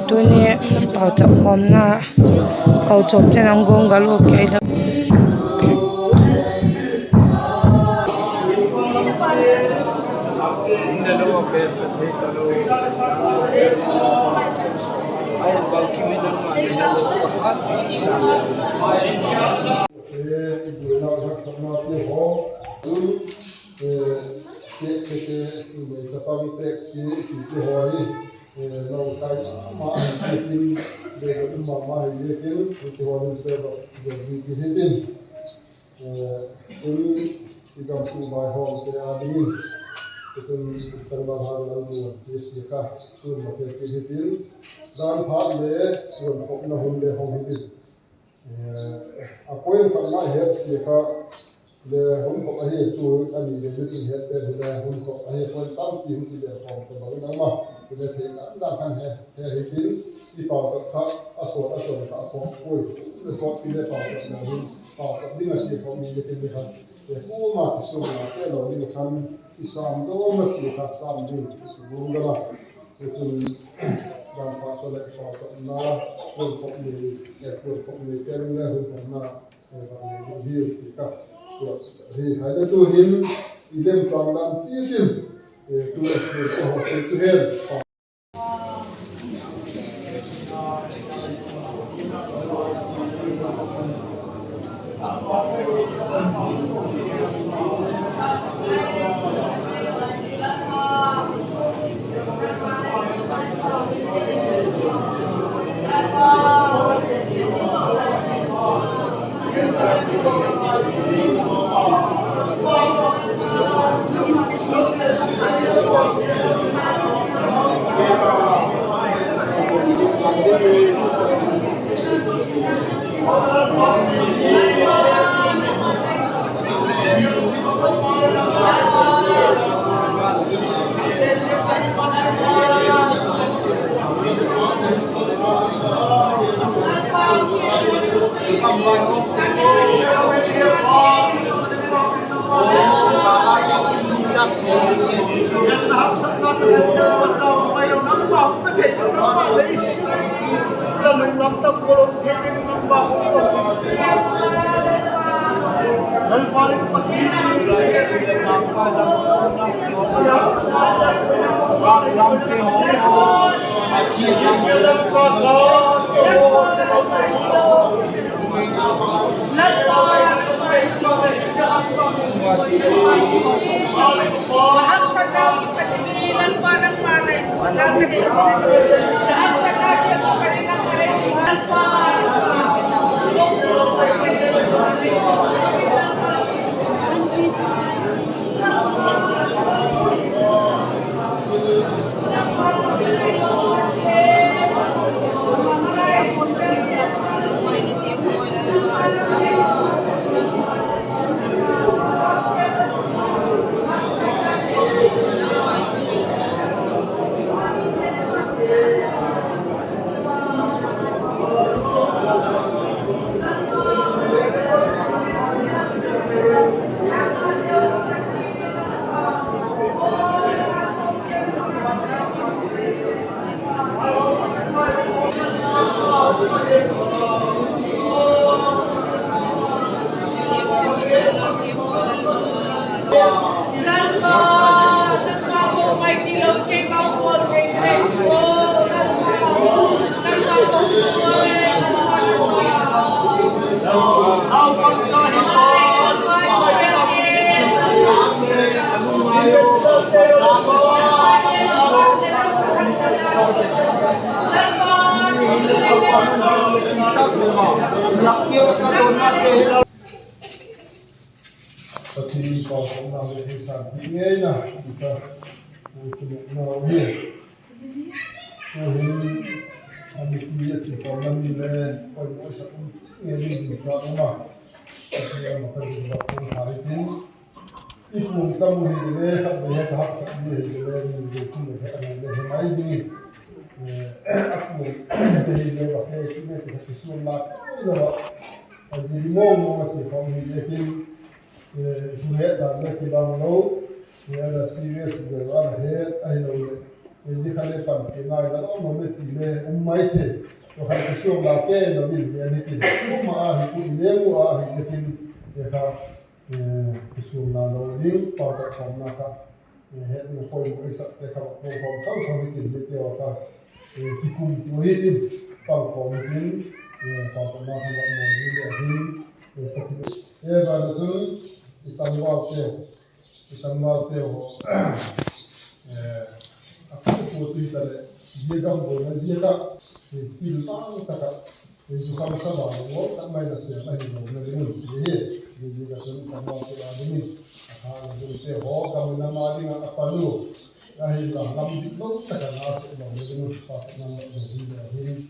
tuni pau chap khom na kau chop chen ang gong galo ke la Betul terbahan lalu Jessica tu makai kehidupan dan pada untuk nahunde hongidin. Apa yang kami lihat Jessica le untuk akhir tu kami jadi lihat pada untuk akhir pun tampil untuk dia form terbaru nama kita tidak akan kehidupan di pasal kak asal kak form koi resort pilih pasal namun pasal dengan Jessica kami jadi lihat Kuma kisoma kelo ni kan isam do masih tak sam ni bunga itu dan pasal pasal na untuk ni kerana na dia kita dia ada tu hin idem tanglam cium tu itu hel Ang sadap pagpililan pa ng paray suwalan ang sadap yung kaninang paray suwalan pa Tapi kalau nak berhisap ini lah kita nak dia. Kami lihat si korban ni le, kalau sekarang ini di rumah, kita makan di waktu hari ini. Ibu kamu ni le, sampai tahap sampai le ni tu sekarang le hemai ni. Aku jadi le waktu ini kita susun nak, jadi mau macam kami lekin. Sudah dah kita mahu, ada serius berlalu. Ayo Ini kali pan kenal dalam moment ini umai te. Kalau kisah laki nabi ini kita umah hidup ini umah hidup ini ya kisah nabi pada kaum nak ini poin riset kalau kaum tahu itu apa hikum muhidin kaum ini pada nak hendak muhidin ini pada tu ditambah te aku foto itu le ziaga boleh ziaga pilpang tak suka bersama orang tak main nasi apa ini orang ini ziaga tu tambah tu ada ni akan jadi te kamu nama ada apa lu lahirlah lam di lu tak nasi orang ini pas nama ziaga ini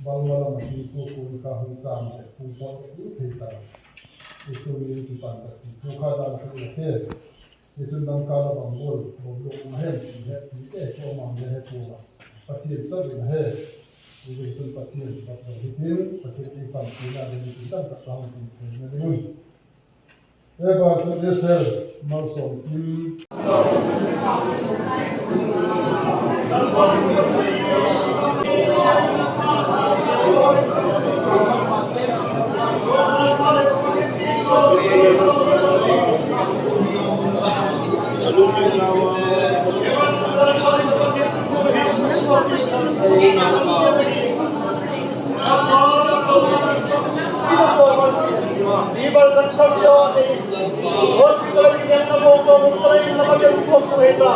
balwala masih kuku kahun cam kumpul itu kita itu ini kita itu kadang kita itu dalam kala bangun bangun mahal kita cuma mahal pula pasti jadi mahal itu pasti hitin pasti kita punya dari kita tak tahu itu jadi bahasa Israel masuk Ibarat sabda ni, hospital ni yang namo mengutarain nama jemput tu heta,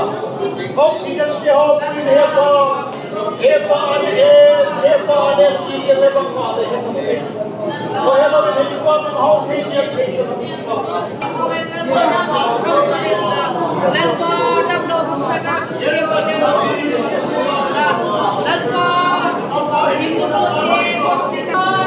oksigen dia hok pun hepa ane kita lebang male hepa. Kau hepa ni juga menghau tinggi kita bisa. Lalpa dablo sana, lalpa hindu hospital.